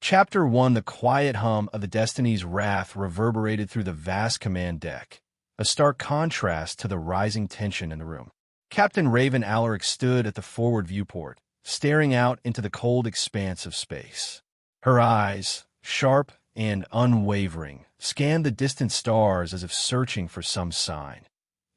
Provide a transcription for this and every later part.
Chapter 1. The quiet hum of the Destiny's wrath reverberated through the vast command deck, a stark contrast to the rising tension in the room. Captain Raven Alaric stood at the forward viewport, staring out into the cold expanse of space. Her eyes, sharp and unwavering, scanned the distant stars as if searching for some sign.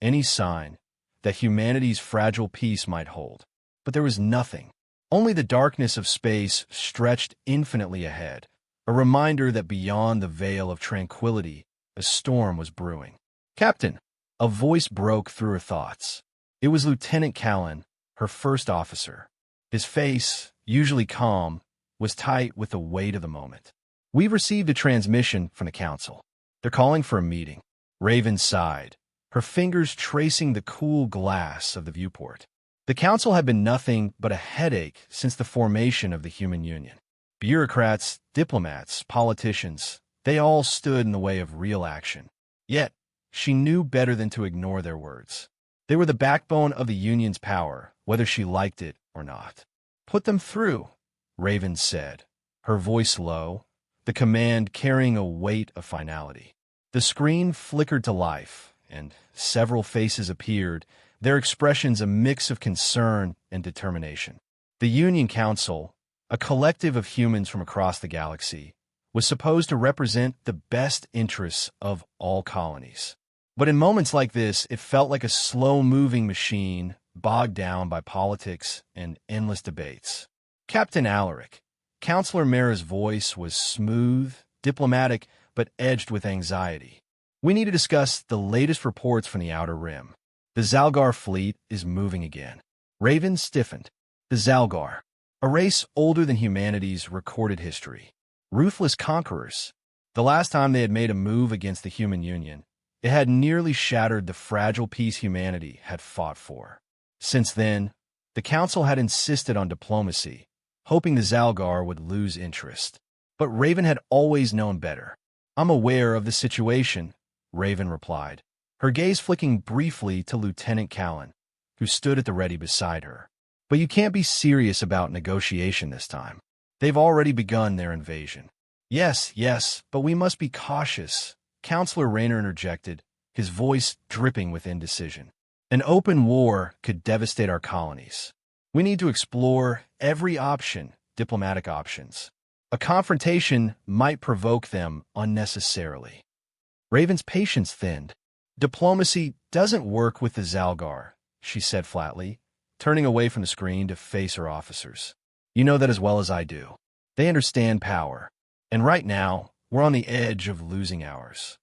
Any sign that humanity's fragile peace might hold. But there was nothing. Only the darkness of space stretched infinitely ahead, a reminder that beyond the veil of tranquility, a storm was brewing. "Captain," a voice broke through her thoughts. It was Lieutenant Callan, her first officer. His face, usually calm, was tight with the weight of the moment. "We've received a transmission from the Council. They're calling for a meeting." Raven sighed, her fingers tracing the cool glass of the viewport. The Council had been nothing but a headache since the formation of the Human Union. Bureaucrats, diplomats, politicians, they all stood in the way of real action. Yet, she knew better than to ignore their words. They were the backbone of the Union's power, whether she liked it or not. "Put them through," Raven said, her voice low, the command carrying a weight of finality. The screen flickered to life, and several faces appeared, their expressions a mix of concern and determination. The Union Council, a collective of humans from across the galaxy, was supposed to represent the best interests of all colonies. But in moments like this, it felt like a slow-moving machine bogged down by politics and endless debates. "Captain Alaric," Counselor Mara's voice was smooth, diplomatic, but edged with anxiety. "We need to discuss the latest reports from the Outer Rim. The Xal'gar fleet is moving again." Raven stiffened. The Xal'gar, a race older than humanity's recorded history. Ruthless conquerors. The last time they had made a move against the Human Union, it had nearly shattered the fragile peace humanity had fought for. Since then, the Council had insisted on diplomacy, hoping the Xal'gar would lose interest. But Raven had always known better. "I'm aware of the situation," Raven replied, her gaze flicking briefly to Lieutenant Callan, who stood at the ready beside her. "But you can't be serious about negotiation this time. They've already begun their invasion." Yes, but we must be cautious," Counselor Rayner interjected, his voice dripping with indecision. "An open war could devastate our colonies. We need to explore every option, diplomatic options. A confrontation might provoke them unnecessarily." Raven's patience thinned. "Diplomacy doesn't work with the Xal'gar," she said flatly, turning away from the screen to face her officers. "You know that as well as I do. They understand power. And right now, we're on the edge of losing ours."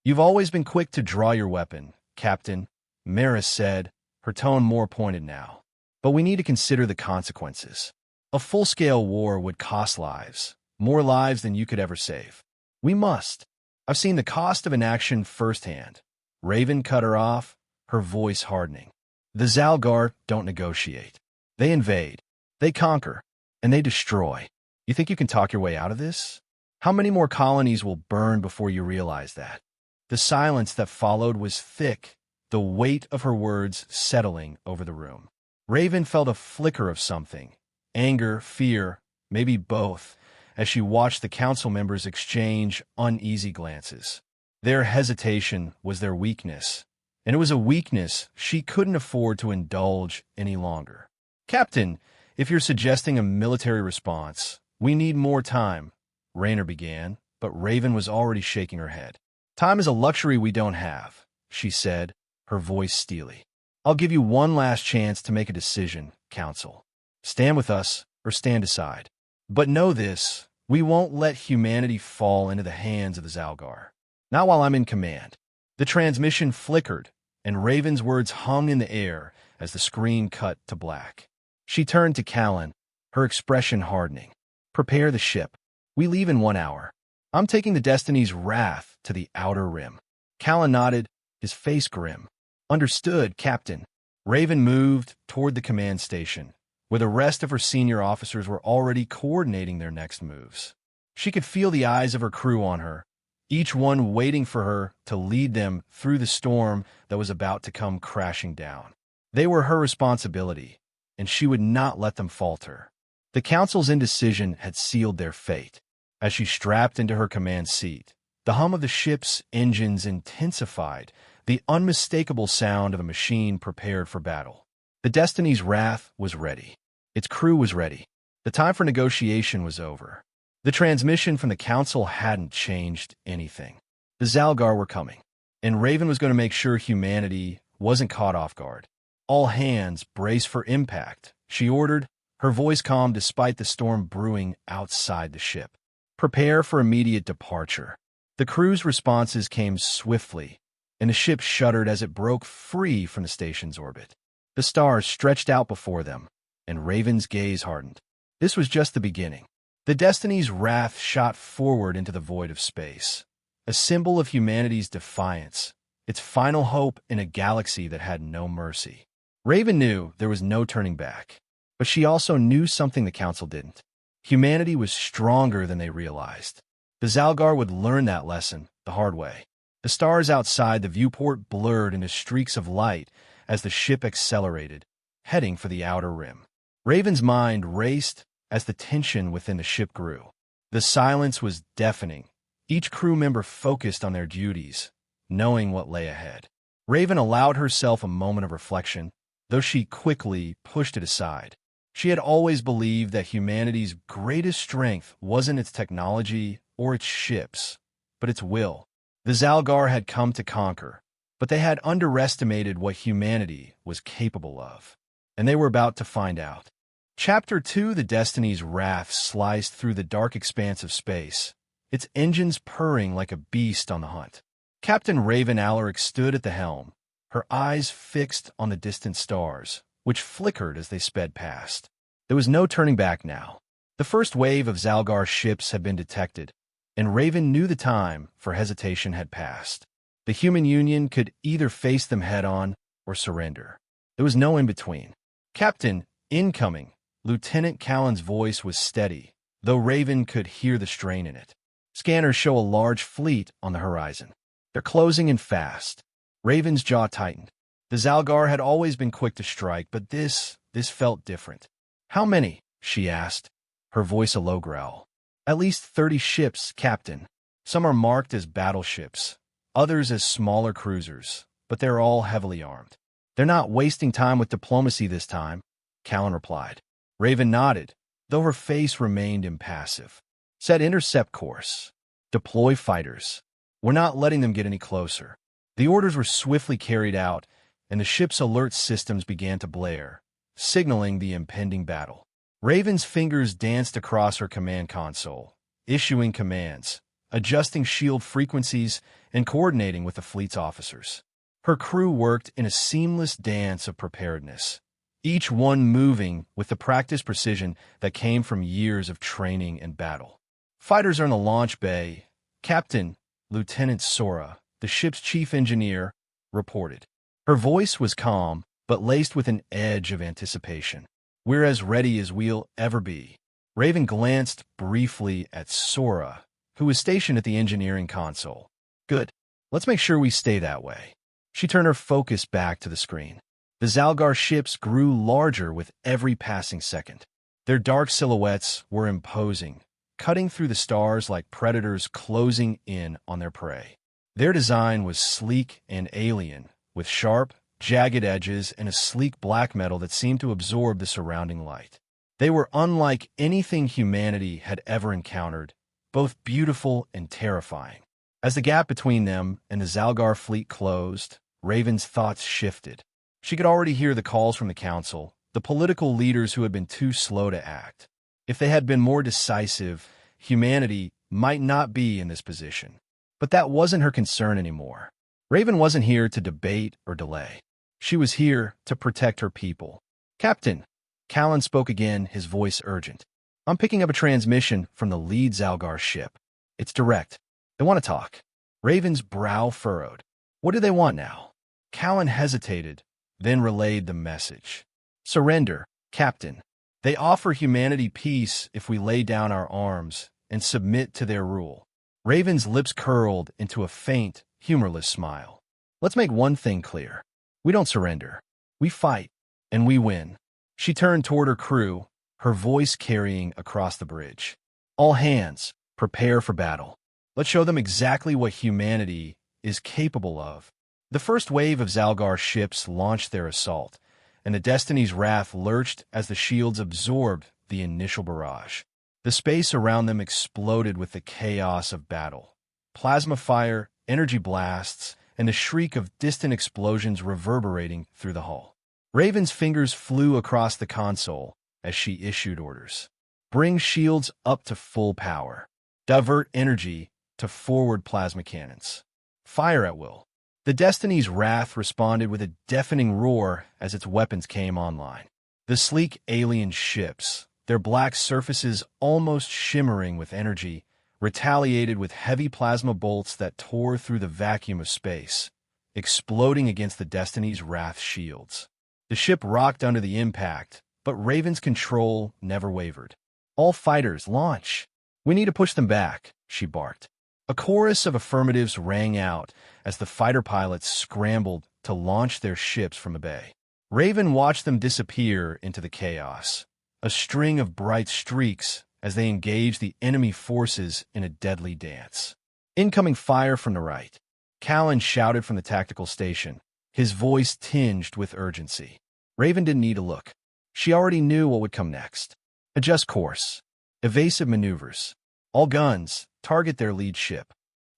"You've always been quick to draw your weapon, Captain," Mara said, her tone more pointed now. "But we need to consider the consequences. A full-scale war would cost lives, more lives than you could ever save. We must. I've seen the cost of inaction firsthand." Raven cut her off, her voice hardening. "The Xal'gar don't negotiate. They invade, they conquer, and they destroy. You think you can talk your way out of this? How many more colonies will burn before you realize that?" The silence that followed was thick, the weight of her words settling over the room. Raven felt a flicker of something, anger, fear, maybe both, as she watched the council members exchange uneasy glances. Their hesitation was their weakness, and it was a weakness she couldn't afford to indulge any longer. "Captain, if you're suggesting a military response, we need more time," Rayner began, but Raven was already shaking her head. "Time is a luxury we don't have," she said, her voice steely. "I'll give you one last chance to make a decision, Council. Stand with us or stand aside. But know this, we won't let humanity fall into the hands of the Xal'gar. Not while I'm in command." The transmission flickered, and Raven's words hung in the air as the screen cut to black. She turned to Callan, her expression hardening. "Prepare the ship. We leave in 1 hour. I'm taking the Destiny's wrath to the Outer Rim." Callan nodded, his face grim. "Understood, Captain." Raven moved toward the command station, where the rest of her senior officers were already coordinating their next moves. She could feel the eyes of her crew on her, each one waiting for her to lead them through the storm that was about to come crashing down. They were her responsibility, and she would not let them falter. The Council's indecision had sealed their fate. As she strapped into her command seat, the hum of the ship's engines intensified, the unmistakable sound of a machine prepared for battle. The Destiny's Wrath was ready. Its crew was ready. The time for negotiation was over. The transmission from the Council hadn't changed anything. The Xal'gar were coming, and Raven was going to make sure humanity wasn't caught off guard. All hands brace for impact, she ordered, her voice calm despite the storm brewing outside the ship. Prepare for immediate departure. The crew's responses came swiftly, and the ship shuddered as it broke free from the station's orbit. The stars stretched out before them, and Raven's gaze hardened. This was just the beginning. The Destiny's Wrath shot forward into the void of space, a symbol of humanity's defiance, its final hope in a galaxy that had no mercy. Raven knew there was no turning back, but she also knew something the Council didn't. Humanity was stronger than they realized. The Xal'gar would learn that lesson the hard way. The stars outside the viewport blurred into streaks of light as the ship accelerated, heading for the outer rim. Raven's mind raced as the tension within the ship grew. The silence was deafening, each crew member focused on their duties, knowing what lay ahead. Raven allowed herself a moment of reflection, though she quickly pushed it aside. She had always believed that humanity's greatest strength wasn't its technology or its ships, but its will. The Xal'gar had come to conquer, but they had underestimated what humanity was capable of, and they were about to find out. Chapter 2, The Destiny's Wrath, sliced through the dark expanse of space, its engines purring like a beast on the hunt. Captain Raven Alaric stood at the helm, her eyes fixed on the distant stars, which flickered as they sped past. There was no turning back now. The first wave of Xal'gar ships had been detected, and Raven knew the time for hesitation had passed. The human union could either face them head-on or surrender. There was no in-between. Captain, incoming. Lieutenant Callan's voice was steady, though Raven could hear the strain in it. Scanners show a large fleet on the horizon. They're closing in fast. Raven's jaw tightened. The Xal'gar had always been quick to strike, but this felt different. How many? She asked, her voice a low growl. At least 30 ships, Captain. Some are marked as battleships, others as smaller cruisers, but they're all heavily armed. They're not wasting time with diplomacy this time, Callan replied. Raven nodded, though her face remained impassive. Set intercept course. Deploy fighters. We're not letting them get any closer. The orders were swiftly carried out, and the ship's alert systems began to blare, signaling the impending battle. Raven's fingers danced across her command console, issuing commands, adjusting shield frequencies, and coordinating with the fleet's officers. Her crew worked in a seamless dance of preparedness, each one moving with the practiced precision that came from years of training and battle. Fighters are in the launch bay. Captain, Lieutenant Sora, the ship's chief engineer, reported. Her voice was calm, but laced with an edge of anticipation. We're as ready as we'll ever be. Raven glanced briefly at Sora, who was stationed at the engineering console. Good. Let's make sure we stay that way. She turned her focus back to the screen. The Xal'gar ships grew larger with every passing second. Their dark silhouettes were imposing, cutting through the stars like predators closing in on their prey. Their design was sleek and alien, with sharp, jagged edges and a sleek black metal that seemed to absorb the surrounding light. They were unlike anything humanity had ever encountered, both beautiful and terrifying. As the gap between them and the Xal'gar fleet closed, Raven's thoughts shifted. She could already hear the calls from the Council, the political leaders who had been too slow to act. If they had been more decisive, humanity might not be in this position. But that wasn't her concern anymore. Raven wasn't here to debate or delay. She was here to protect her people. Captain, Callan spoke again, his voice urgent. I'm picking up a transmission from the lead Xal'gar ship. It's direct. They want to talk. Raven's brow furrowed. What do they want now? Callan hesitated, then relayed the message. Surrender, Captain. They offer humanity peace if we lay down our arms and submit to their rule. Raven's lips curled into a faint, humorless smile. Let's make one thing clear. We don't surrender. We fight, and we win. She turned toward her crew, her voice carrying across the bridge. All hands, Prepare for battle. Let's show them exactly what humanity is capable of. The first wave of Xal'gar ships launched their assault, and the Destiny's wrath lurched as the shields absorbed the initial barrage. The space around them exploded with the chaos of battle. Plasma fire, energy blasts, and the shriek of distant explosions reverberating through the hull. Raven's fingers flew across the console as she issued orders. Bring shields up to full power. Divert energy to forward plasma cannons. Fire at will. The Destiny's wrath responded with a deafening roar as its weapons came online. The sleek alien ships, their black surfaces almost shimmering with energy, retaliated with heavy plasma bolts that tore through the vacuum of space, exploding against the Destiny's wrath shields. The ship rocked under the impact, but Raven's control never wavered. All fighters, launch! We need to push them back, she barked. A chorus of affirmatives rang out as the fighter pilots scrambled to launch their ships from the bay. Raven watched them disappear into the chaos, a string of bright streaks as they engaged the enemy forces in a deadly dance. Incoming fire from the right. Callan shouted from the tactical station, his voice tinged with urgency. Raven didn't need to look. She already knew what would come next. Adjust course. Evasive maneuvers. All guns, target their lead ship.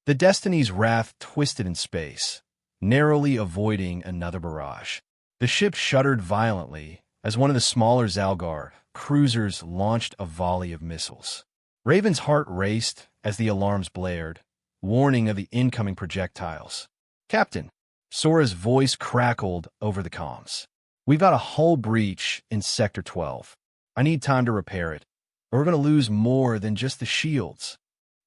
The Destiny's wrath twisted in space, narrowly avoiding another barrage. The ship shuddered violently as one of the smaller Xal'gar cruisers launched a volley of missiles. Raven's heart raced as the alarms blared, warning of the incoming projectiles. Captain, Sora's voice crackled over the comms. We've got a hull breach in Sector 12. I need time to repair it, or we're going to lose more than just the shields.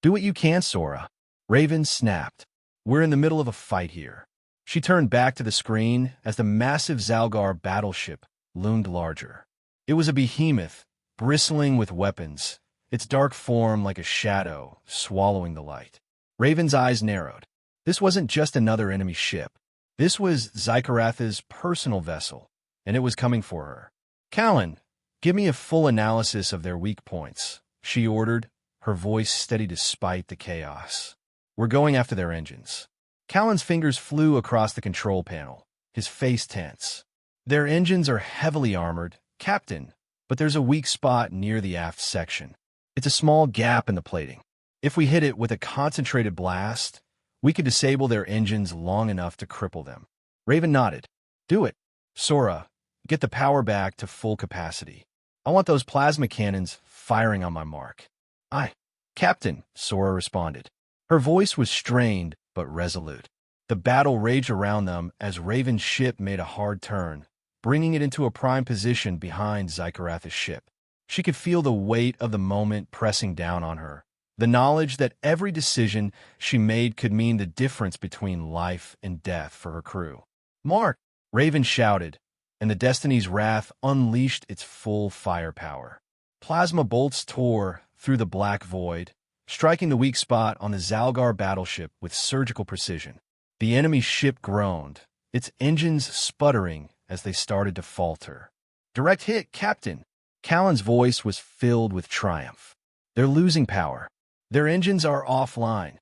Do what you can, Sora. Raven snapped. We're in the middle of a fight here. She turned back to the screen as the massive Xal'gar battleship loomed larger. It was a behemoth, bristling with weapons, its dark form like a shadow, swallowing the light. Raven's eyes narrowed. This wasn't just another enemy ship. This was Zykaratha's personal vessel, and it was coming for her. Callan, give me a full analysis of their weak points, she ordered, her voice steady despite the chaos. We're going after their engines. Callan's fingers flew across the control panel, his face tense. Their engines are heavily armored, Captain, but there's a weak spot near the aft section. It's a small gap in the plating. If we hit it with a concentrated blast, we could disable their engines long enough to cripple them. Raven nodded. Do it. Sora, get the power back to full capacity. I want those plasma cannons firing on my mark. Aye, Captain, Sora responded. Her voice was strained but resolute. The battle raged around them as Raven's ship made a hard turn, bringing it into a prime position behind Zykaratha's ship. She could feel the weight of the moment pressing down on her, the knowledge that every decision she made could mean the difference between life and death for her crew. Mark! Raven shouted, and the Destiny's wrath unleashed its full firepower. Plasma bolts tore through the black void, striking the weak spot on the Xal'gar battleship with surgical precision. The enemy ship groaned, its engines sputtering as they started to falter. Direct hit, Captain! Callan's voice was filled with triumph. They're losing power. Their engines are offline.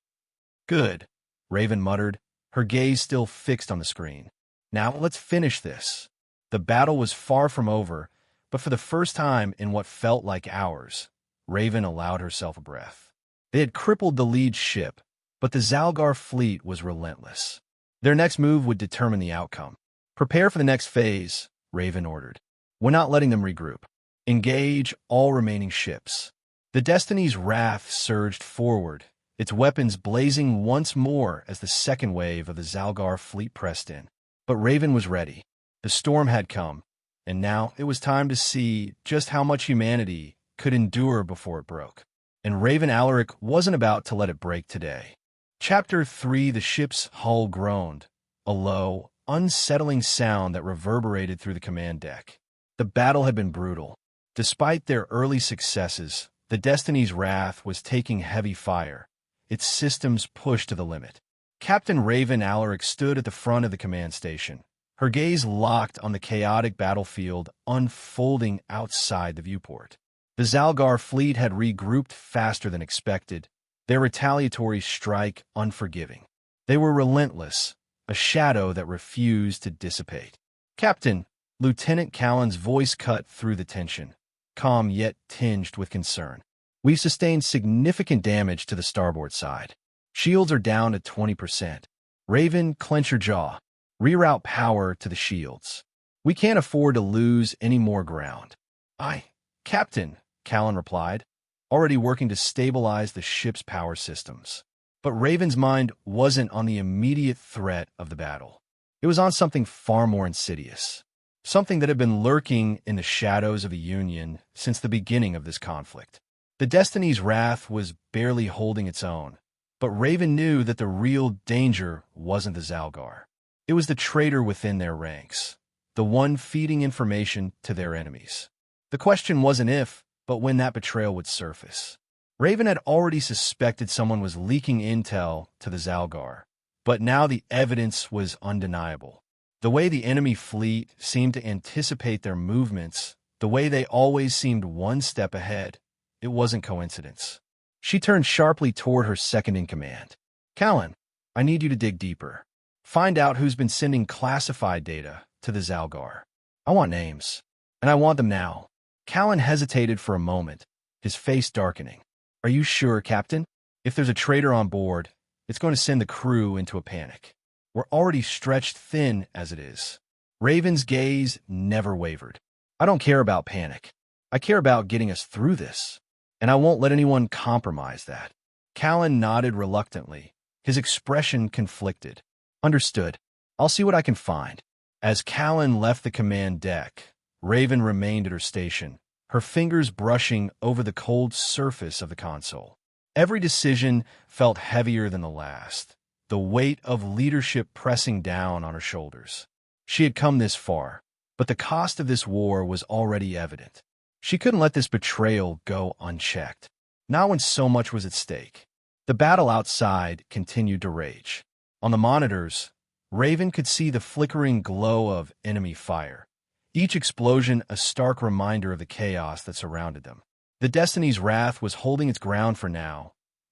Good, Raven muttered, her gaze still fixed on the screen. Now let's finish this. The battle was far from over, but for the first time in what felt like hours, Raven allowed herself a breath. They had crippled the lead ship, but the Xal'gar fleet was relentless. Their next move would determine the outcome. Prepare for the next phase, Raven ordered. We're not letting them regroup. Engage all remaining ships. The Destiny's wrath surged forward, its weapons blazing once more as the second wave of the Xal'gar fleet pressed in. But Raven was ready. The storm had come, and now it was time to see just how much humanity could endure before it broke. And Raven Alaric wasn't about to let it break today. Chapter 3: The ship's hull groaned, a low, unsettling sound that reverberated through the command deck. The battle had been brutal. Despite their early successes, the Destiny's wrath was taking heavy fire, its systems pushed to the limit. Captain Raven Alaric stood at the front of the command station, her gaze locked on the chaotic battlefield unfolding outside the viewport. The Xal'gar fleet had regrouped faster than expected, their retaliatory strike unforgiving. They were relentless, a shadow that refused to dissipate. "Captain," Lieutenant Callan's voice cut through the tension, calm yet tinged with concern. "We've sustained significant damage to the starboard side. Shields are down to 20%. Raven, clench your jaw. Reroute power to the shields. We can't afford to lose any more ground." "Aye, Captain," Callan replied, already working to stabilize the ship's power systems. But Raven's mind wasn't on the immediate threat of the battle. It was on something far more insidious, something that had been lurking in the shadows of the Union since the beginning of this conflict. The Destiny's wrath was barely holding its own, but Raven knew that the real danger wasn't the Xal'gar. It was the traitor within their ranks, the one feeding information to their enemies. The question wasn't if, but when that betrayal would surface. Raven had already suspected someone was leaking intel to the Xal'gar, but now the evidence was undeniable. The way the enemy fleet seemed to anticipate their movements, the way they always seemed one step ahead, it wasn't coincidence. She turned sharply toward her second-in-command. "Callan, I need you to dig deeper. Find out who's been sending classified data to the Xal'gar. I want names, and I want them now." Callan hesitated for a moment, his face darkening. "Are you sure, Captain? If there's a traitor on board, it's going to send the crew into a panic. We're already stretched thin as it is." Raven's gaze never wavered. "I don't care about panic. I care about getting us through this, and I won't let anyone compromise that." Callan nodded reluctantly, his expression conflicted. "Understood. I'll see what I can find." As Callan left the command deck, Raven remained at her station, her fingers brushing over the cold surface of the console. Every decision felt heavier than the last, the weight of leadership pressing down on her shoulders. She had come this far, but the cost of this war was already evident. She couldn't let this betrayal go unchecked, not when so much was at stake. The battle outside continued to rage. On the monitors, Raven could see the flickering glow of enemy fire, each explosion a stark reminder of the chaos that surrounded them. The Destiny's wrath was holding its ground for now,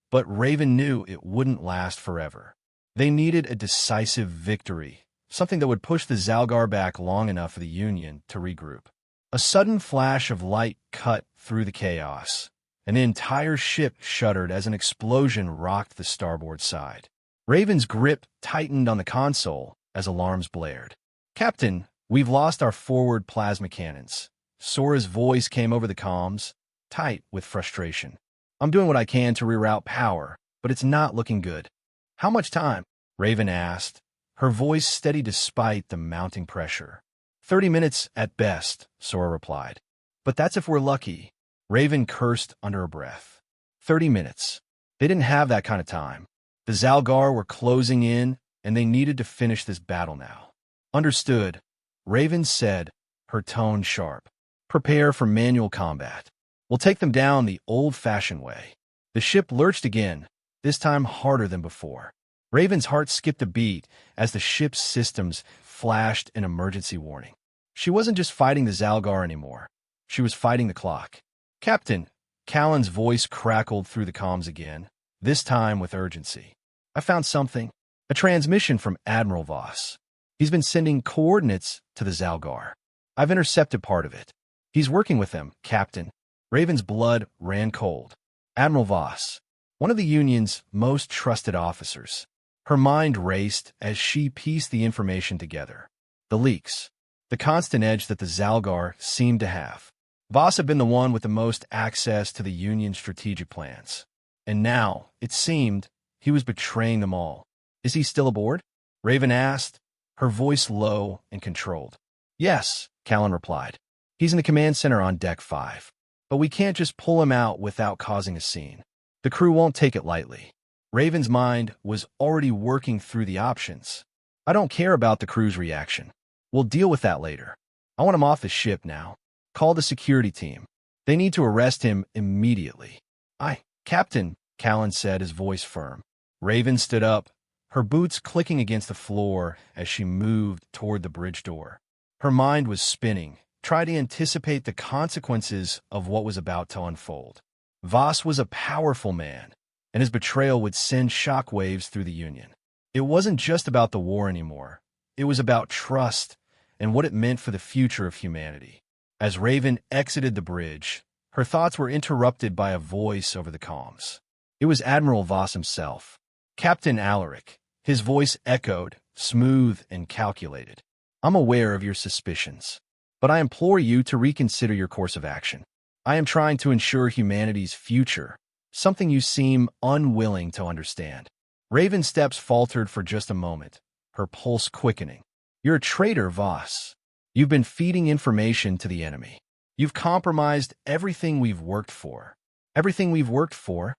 but Raven knew it wouldn't last forever. They needed a decisive victory, something that would push the Xal'gar back long enough for the Union to regroup. A sudden flash of light cut through the chaos, and the entire ship shuddered as an explosion rocked the starboard side. Raven's grip tightened on the console as alarms blared. "Captain, we've lost our forward plasma cannons." Sora's voice came over the comms, tight with frustration. "I'm doing what I can to reroute power, but it's not looking good." "How much time?" Raven asked, her voice steady despite the mounting pressure. 30 minutes at best," Sora replied. "But that's if we're lucky." Raven cursed under her breath. 30 minutes. They didn't have that kind of time. The Xal'gar were closing in, and they needed to finish this battle now. "Understood," Raven said, her tone sharp. "Prepare for manual combat. We'll take them down the old-fashioned way." The ship lurched again, this time harder than before. Raven's heart skipped a beat as the ship's systems flashed an emergency warning. She wasn't just fighting the Xal'gar anymore. She was fighting the clock. "Captain," Callan's voice crackled through the comms again, this time with urgency. "I found something. A transmission from Admiral Voss. He's been sending coordinates to the Xal'gar. I've intercepted part of it. He's working with them, Captain." Raven's blood ran cold. Admiral Voss, one of the Union's most trusted officers. Her mind raced as she pieced the information together. The leaks, the constant edge that the Xal'gar seemed to have. Voss had been the one with the most access to the Union's strategic plans. And now, it seemed, he was betraying them all. "Is he still aboard?" Raven asked, her voice low and controlled. "Yes," Callan replied. "He's in the command center on Deck 5. But we can't just pull him out without causing a scene. The crew won't take it lightly." Raven's mind was already working through the options. "I don't care about the crew's reaction. We'll deal with that later. I want him off the ship now. Call the security team. They need to arrest him immediately." "Aye, Captain," Callan said, his voice firm. Raven stood up, her boots clicking against the floor as she moved toward the bridge door. Her mind was spinning, trying to anticipate the consequences of what was about to unfold. Voss was a powerful man, and his betrayal would send shockwaves through the Union. It wasn't just about the war anymore. It was about trust and what it meant for the future of humanity. As Raven exited the bridge, her thoughts were interrupted by a voice over the comms. It was Admiral Voss himself, Captain Alaric. His voice echoed, smooth and calculated. "I'm aware of your suspicions, but I implore you to reconsider your course of action. I am trying to ensure humanity's future, something you seem unwilling to understand." Raven's steps faltered for just a moment, her pulse quickening. "You're a traitor, Voss. You've been feeding information to the enemy. You've compromised everything we've worked for." "Everything we've worked for?"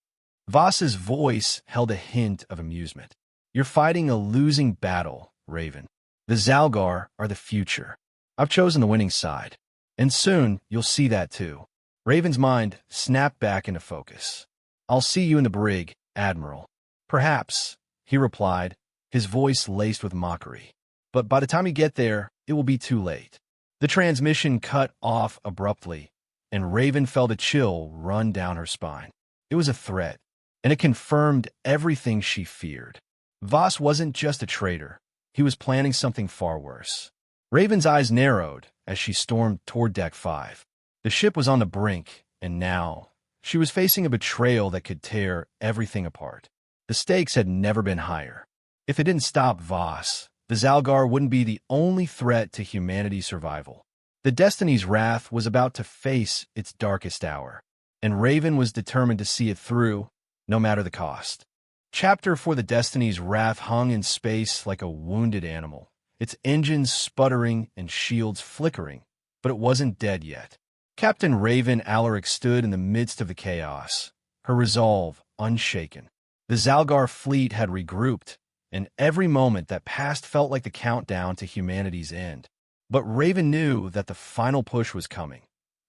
Voss's voice held a hint of amusement. "You're fighting a losing battle, Raven. The Xal'gar are the future. I've chosen the winning side, and soon you'll see that too." Raven's mind snapped back into focus. "I'll see you in the brig, Admiral." "Perhaps," he replied, his voice laced with mockery. "But by the time you get there, it will be too late." The transmission cut off abruptly, and Raven felt a chill run down her spine. It was a threat, and it confirmed everything she feared. Voss wasn't just a traitor. He was planning something far worse. Raven's eyes narrowed as she stormed toward Deck 5. The ship was on the brink, and now she was facing a betrayal that could tear everything apart. The stakes had never been higher. If it didn't stop Voss, the Xal'gar wouldn't be the only threat to humanity's survival. The Destiny's wrath was about to face its darkest hour, and Raven was determined to see it through, no matter the cost. Chapter 4: The Destiny's wrath hung in space like a wounded animal, its engines sputtering and shields flickering, but it wasn't dead yet. Captain Raven Alaric stood in the midst of the chaos, her resolve unshaken. The Xal'gar fleet had regrouped, and every moment that passed felt like the countdown to humanity's end. But Raven knew that the final push was coming.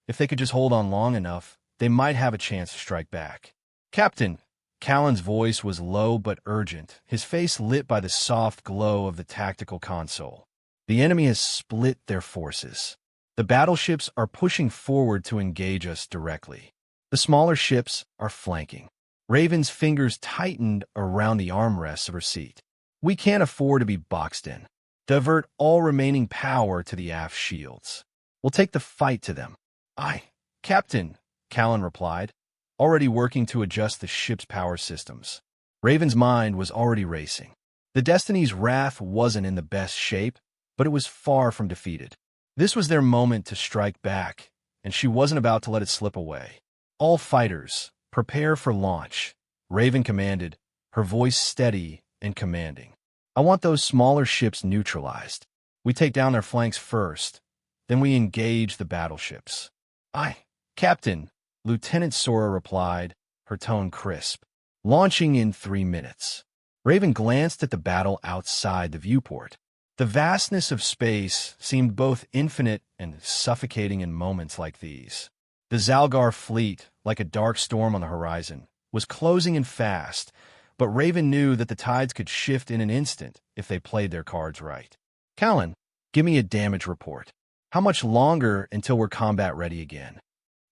If they could just hold on long enough, they might have a chance to strike back. "Captain," Callan's voice was low but urgent, his face lit by the soft glow of the tactical console. "The enemy has split their forces. The battleships are pushing forward to engage us directly. The smaller ships are flanking." Raven's fingers tightened around the armrests of her seat. "We can't afford to be boxed in. Divert all remaining power to the aft shields. We'll take the fight to them." "Aye, Captain," Callan replied, already working to adjust the ship's power systems. Raven's mind was already racing. The Destiny's wrath wasn't in the best shape, but it was far from defeated. This was their moment to strike back, and she wasn't about to let it slip away. "All fighters, prepare for launch," Raven commanded, her voice steady and commanding. "I want those smaller ships neutralized. We take down their flanks first, then we engage the battleships." "Aye, Captain," Lieutenant Sora replied, her tone crisp. "Launching in 3 minutes." Raven glanced at the battle outside the viewport. The vastness of space seemed both infinite and suffocating in moments like these. The Xal'gar fleet, like a dark storm on the horizon, was closing in fast, but Raven knew that the tides could shift in an instant if they played their cards right. "Callan, give me a damage report. How much longer until we're combat ready again?"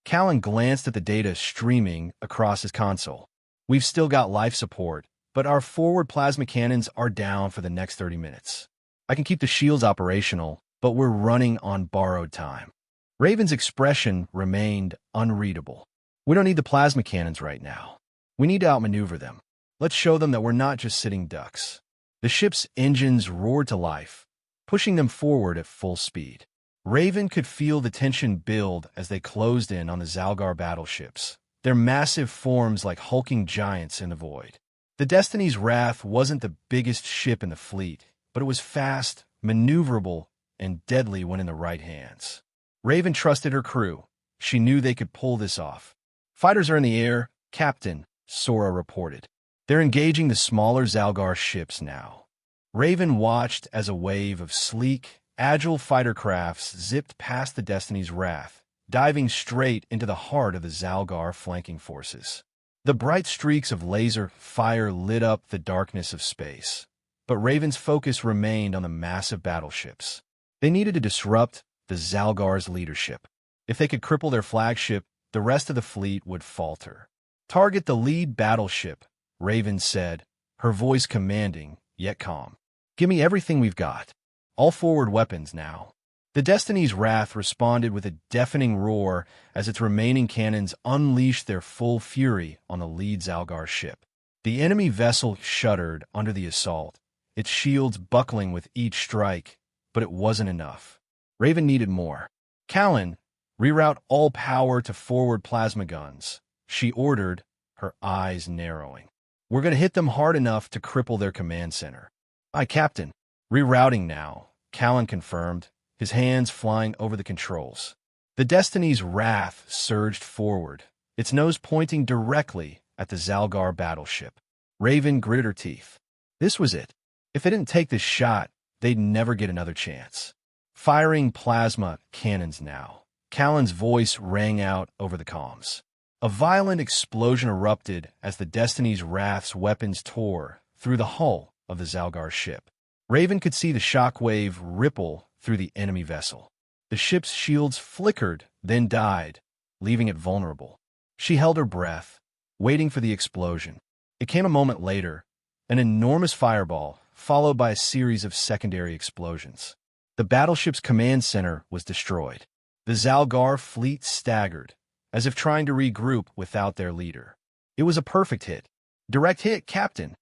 Callan glanced at the data streaming across his console. "We've still got life support, but our forward plasma cannons are down for the next 30 minutes. I can keep the shields operational, but we're running on borrowed time." Raven's expression remained unreadable. "We don't need the plasma cannons right now. We need to outmaneuver them. Let's show them that we're not just sitting ducks." The ship's engines roared to life, pushing them forward at full speed. Raven could feel the tension build as they closed in on the Xal'gar battleships, their massive forms like hulking giants in the void. The Destiny's wrath wasn't the biggest ship in the fleet, but it was fast, maneuverable, and deadly when in the right hands. Raven trusted her crew. She knew they could pull this off. "Fighters are in the air, Captain," Sora reported. "They're engaging the smaller Xal'gar ships now." Raven watched as a wave of sleek, agile fighter crafts zipped past the Destiny's wrath, diving straight into the heart of the Xal'gar flanking forces. The bright streaks of laser fire lit up the darkness of space, but Raven's focus remained on the massive battleships. They needed to disrupt the Xal'gar's leadership. If they could cripple their flagship, the rest of the fleet would falter. "Target the lead battleship," Raven said, her voice commanding, yet calm. "Give me everything we've got. All forward weapons now." The Destiny's Wrath responded with a deafening roar as its remaining cannons unleashed their full fury on the lead Xal'gar ship. The enemy vessel shuddered under the assault, its shields buckling with each strike, but it wasn't enough. Raven needed more. "Callan, reroute all power to forward plasma guns," she ordered, her eyes narrowing. "We're going to hit them hard enough to cripple their command center." "Aye, Captain." "Rerouting now," Callan confirmed, his hands flying over the controls. The Destiny's Wrath surged forward, its nose pointing directly at the Xal'gar battleship. Raven gritted her teeth. This was it. If they didn't take this shot, they'd never get another chance. Firing plasma cannons now. Callan's voice rang out over the comms. A violent explosion erupted as the Destiny's Wrath's weapons tore through the hull of the Xal'gar ship. Raven could see the shockwave ripple through the enemy vessel. The ship's shields flickered, then died, leaving it vulnerable. She held her breath, waiting for the explosion. It came a moment later, an enormous fireball, followed by a series of secondary explosions. The battleship's command center was destroyed. The Xal'gar fleet staggered, as if trying to regroup without their leader. "It was a perfect hit." "Direct hit, Captain,"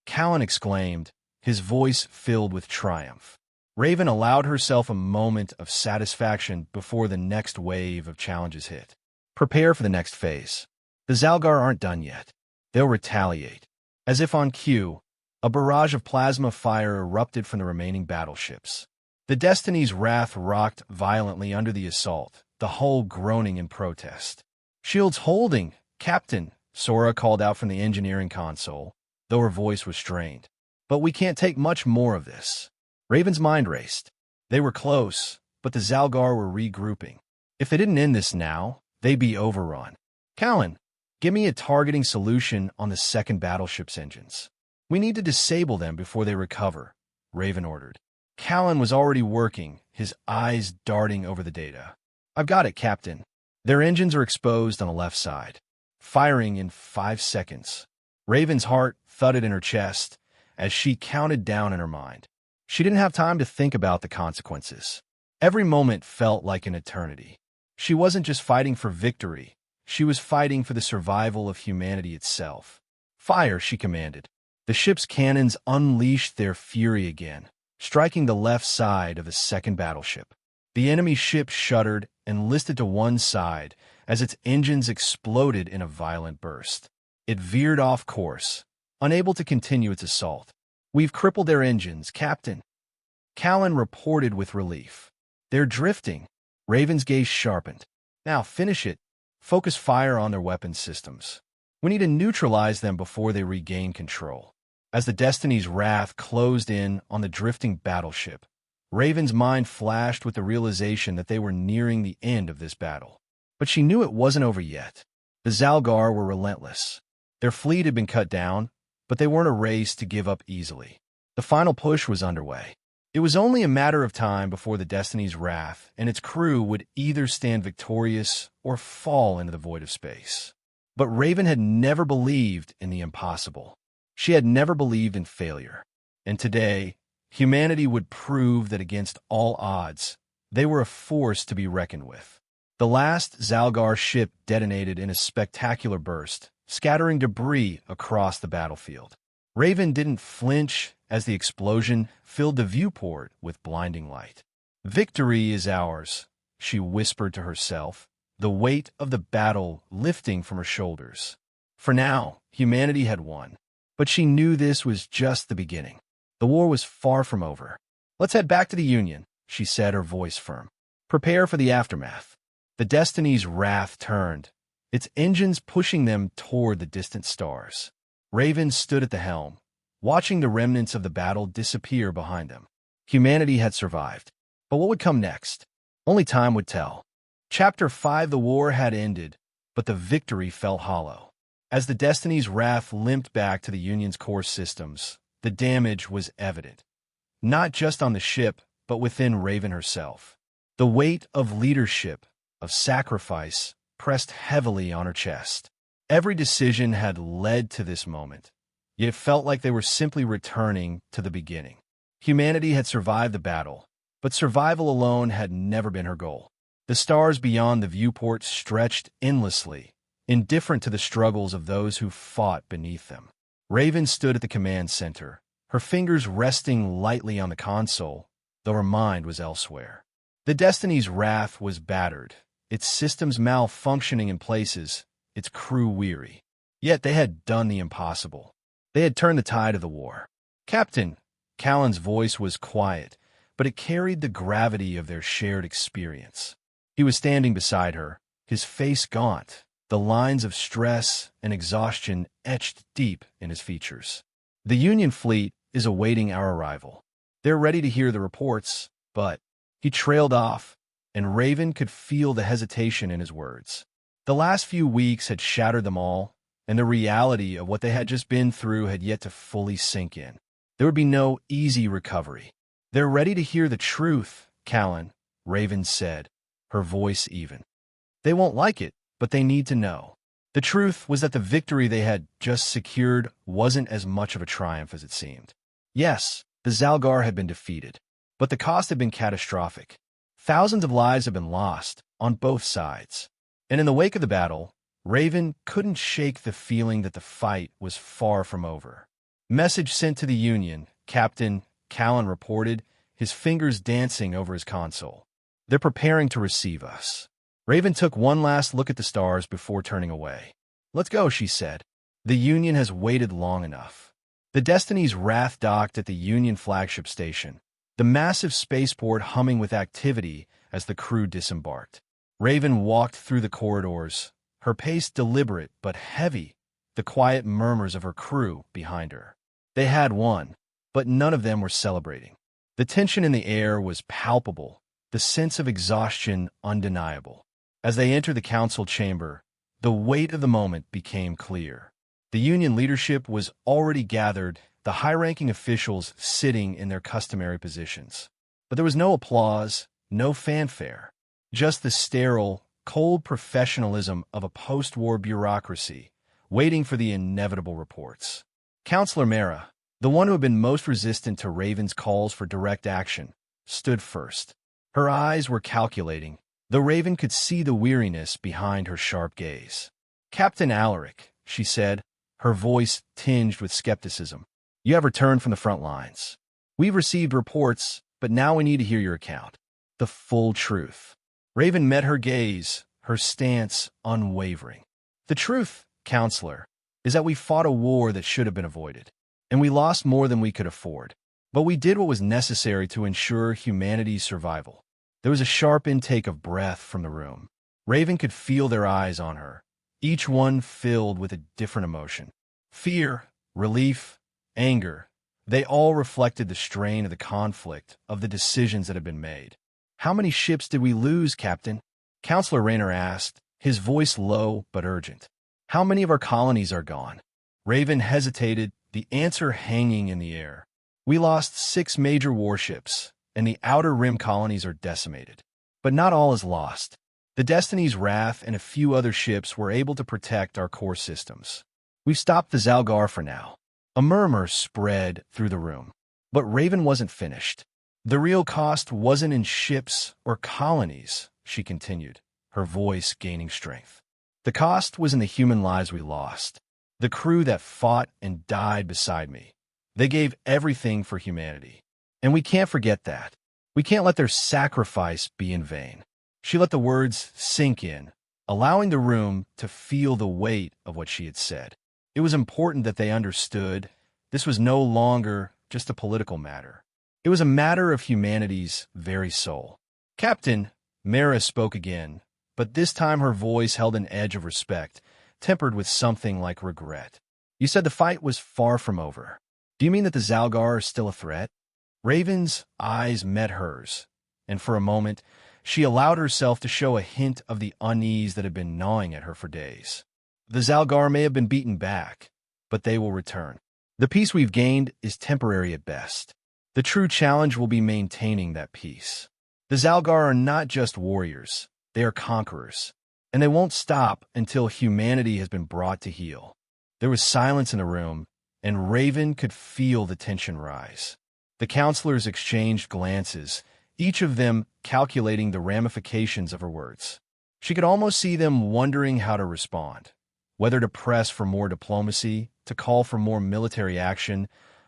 Callan exclaimed, his voice filled with triumph. Raven allowed herself a moment of satisfaction before the next wave of challenges hit. "Prepare for the next phase. The Xal'gar aren't done yet. They'll retaliate." As if on cue, a barrage of plasma fire erupted from the remaining battleships. The Destiny's Wrath rocked violently under the assault, the hull groaning in protest. "Shields holding, Captain," Sora called out from the engineering console, though her voice was strained. "But we can't take much more of this." Raven's mind raced. They were close, but the Xal'gar were regrouping. If they didn't end this now, they'd be overrun. "Callan, give me a targeting solution on the second battleship's engines. We need to disable them before they recover," Raven ordered. Callan was already working, his eyes darting over the data. "I've got it, Captain. Their engines are exposed on the left side. Firing in 5 seconds." Raven's heart thudded in her chest as she counted down in her mind. She didn't have time to think about the consequences. Every moment felt like an eternity. She wasn't just fighting for victory. She was fighting for the survival of humanity itself. "Fire," she commanded. The ship's cannons unleashed their fury again, striking the left side of the second battleship. The enemy ship shuddered and listed to one side as its engines exploded in a violent burst. It veered off course, unable to continue its assault. "We've crippled their engines, Captain," Callan reported with relief. "They're drifting." Raven's gaze sharpened. "Now finish it. Focus fire on their weapons systems. We need to neutralize them before they regain control." As the Destiny's Wrath closed in on the drifting battleship, Raven's mind flashed with the realization that they were nearing the end of this battle. But she knew it wasn't over yet. The Xal'gar were relentless. Their fleet had been cut down, but they weren't a race to give up easily. The final push was underway. It was only a matter of time before the Destiny's Wrath and its crew would either stand victorious or fall into the void of space. But Raven had never believed in the impossible. She had never believed in failure. And today, humanity would prove that against all odds, they were a force to be reckoned with. The last Xal'gar ship detonated in a spectacular burst, scattering debris across the battlefield. Raven didn't flinch as the explosion filled the viewport with blinding light. "Victory is ours," she whispered to herself, the weight of the battle lifting from her shoulders. For now, humanity had won. But she knew this was just the beginning. The war was far from over. "Let's head back to the Union," she said, her voice firm. "Prepare for the aftermath." The Destiny's Wrath turned, its engines pushing them toward the distant stars. Raven stood at the helm, watching the remnants of the battle disappear behind them. Humanity had survived. But what would come next? Only time would tell. Chapter 5: The war had ended, but the victory felt hollow. As the Destiny's Wrath limped back to the Union's core systems, the damage was evident. Not just on the ship, but within Raven herself. The weight of leadership, of sacrifice, pressed heavily on her chest. Every decision had led to this moment, yet it felt like they were simply returning to the beginning. Humanity had survived the battle, but survival alone had never been her goal. The stars beyond the viewport stretched endlessly, indifferent to the struggles of those who fought beneath them. Raven stood at the command center, her fingers resting lightly on the console, though her mind was elsewhere. The Destiny's wrath was battered, its systems malfunctioning in places, its crew weary. Yet they had done the impossible. They had turned the tide of the war. Captain, Callan's voice was quiet, but it carried the gravity of their shared experience. He was standing beside her, his face gaunt, the lines of stress and exhaustion etched deep in his features. The Union fleet is awaiting our arrival. They're ready to hear the reports, but he trailed off, and Raven could feel the hesitation in his words. The last few weeks had shattered them all, and the reality of what they had just been through had yet to fully sink in. There would be no easy recovery. They're ready to hear the truth, Callan, Raven said, her voice even. They won't like it, but they need to know. The truth was that the victory they had just secured wasn't as much of a triumph as it seemed. Yes, the Xal'gar had been defeated, but the cost had been catastrophic. Thousands of lives had been lost, on both sides. And in the wake of the battle, Raven couldn't shake the feeling that the fight was far from over. Message sent to the Union, Captain, Callan reported, his fingers dancing over his console. They're preparing to receive us. Raven took one last look at the stars before turning away. Let's go, she said. The Union has waited long enough. The Destiny's wrath docked at the Union flagship station, the massive spaceport humming with activity as the crew disembarked. Raven walked through the corridors, her pace deliberate but heavy, the quiet murmurs of her crew behind her. They had won, but none of them were celebrating. The tension in the air was palpable, the sense of exhaustion undeniable. As they entered the council chamber, the weight of the moment became clear. The Union leadership was already gathered, the high-ranking officials sitting in their customary positions. But there was no applause, no fanfare, just the sterile, cold professionalism of a post-war bureaucracy, waiting for the inevitable reports. Counselor Mara, the one who had been most resistant to Raven's calls for direct action, stood first. Her eyes were calculating, though Raven could see the weariness behind her sharp gaze. Captain Alaric, she said, her voice tinged with skepticism. You have returned from the front lines. We've received reports, but now we need to hear your account. The full truth. Raven met her gaze, her stance unwavering. The truth, Counselor, is that we fought a war that should have been avoided, and we lost more than we could afford. But we did what was necessary to ensure humanity's survival. There was a sharp intake of breath from the room. Raven could feel their eyes on her, each one filled with a different emotion. Fear, relief, anger, they all reflected the strain of the conflict, of the decisions that had been made. How many ships did we lose, Captain? Counselor Rayner asked, his voice low but urgent. How many of our colonies are gone? Raven hesitated, the answer hanging in the air. We lost 6 major warships, and the outer rim colonies are decimated. But not all is lost. The Destiny's Wrath and a few other ships were able to protect our core systems. We've stopped the Xal'gar for now. A murmur spread through the room. But Raven wasn't finished. The real cost wasn't in ships or colonies, she continued, her voice gaining strength. The cost was in the human lives we lost. The crew that fought and died beside me. They gave everything for humanity. And we can't forget that. We can't let their sacrifice be in vain. She let the words sink in, allowing the room to feel the weight of what she had said. It was important that they understood this was no longer just a political matter. It was a matter of humanity's very soul. Captain, Mara spoke again, but this time her voice held an edge of respect, tempered with something like regret. You said the fight was far from over. Do you mean that the Xal'gar are still a threat? Raven's eyes met hers, and for a moment, she allowed herself to show a hint of the unease that had been gnawing at her for days. The Xal'gar may have been beaten back, but they will return. The peace we've gained is temporary at best. The true challenge will be maintaining that peace. The Xal'gar are not just warriors, they are conquerors, and they won't stop until humanity has been brought to heel. There was silence in the room, and Raven could feel the tension rise. The counselors exchanged glances, each of them calculating the ramifications of her words. She could almost see them wondering how to respond, whether to press for more diplomacy, to call for more military action,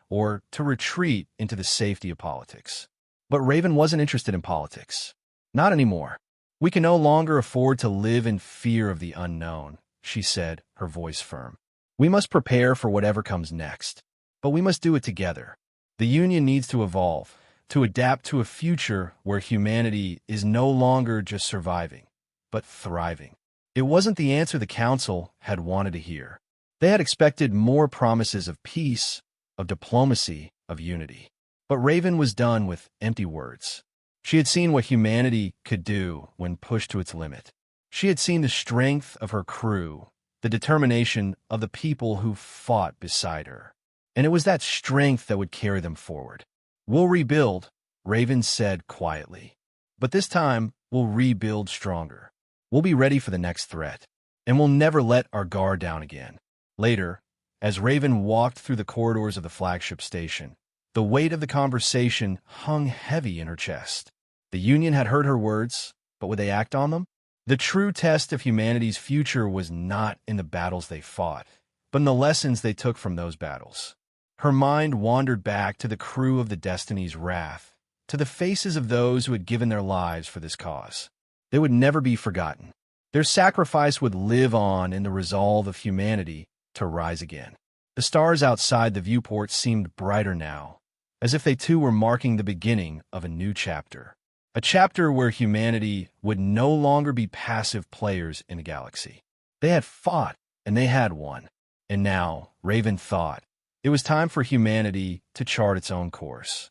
or to retreat into the safety of politics. But Raven wasn't interested in politics. Not anymore. "We can no longer afford to live in fear of the unknown," she said, her voice firm. "We must prepare for whatever comes next. But we must do it together. The Union needs to evolve, to adapt to a future where humanity is no longer just surviving, but thriving." It wasn't the answer the Council had wanted to hear. They had expected more promises of peace, of diplomacy, of unity. But Raven was done with empty words. She had seen what humanity could do when pushed to its limit. She had seen the strength of her crew, the determination of the people who fought beside her. And it was that strength that would carry them forward. "We'll rebuild," Raven said quietly. "But this time, we'll rebuild stronger. We'll be ready for the next threat. And we'll never let our guard down again." Later, as Raven walked through the corridors of the flagship station, the weight of the conversation hung heavy in her chest. The Union had heard her words, but would they act on them? The true test of humanity's future was not in the battles they fought, but in the lessons they took from those battles. Her mind wandered back to the crew of the Destiny's Wrath, to the faces of those who had given their lives for this cause. They would never be forgotten. Their sacrifice would live on in the resolve of humanity to rise again. The stars outside the viewport seemed brighter now, as if they too were marking the beginning of a new chapter. A chapter where humanity would no longer be passive players in a galaxy. They had fought, and they had won. And now, Raven thought, it was time for humanity to chart its own course.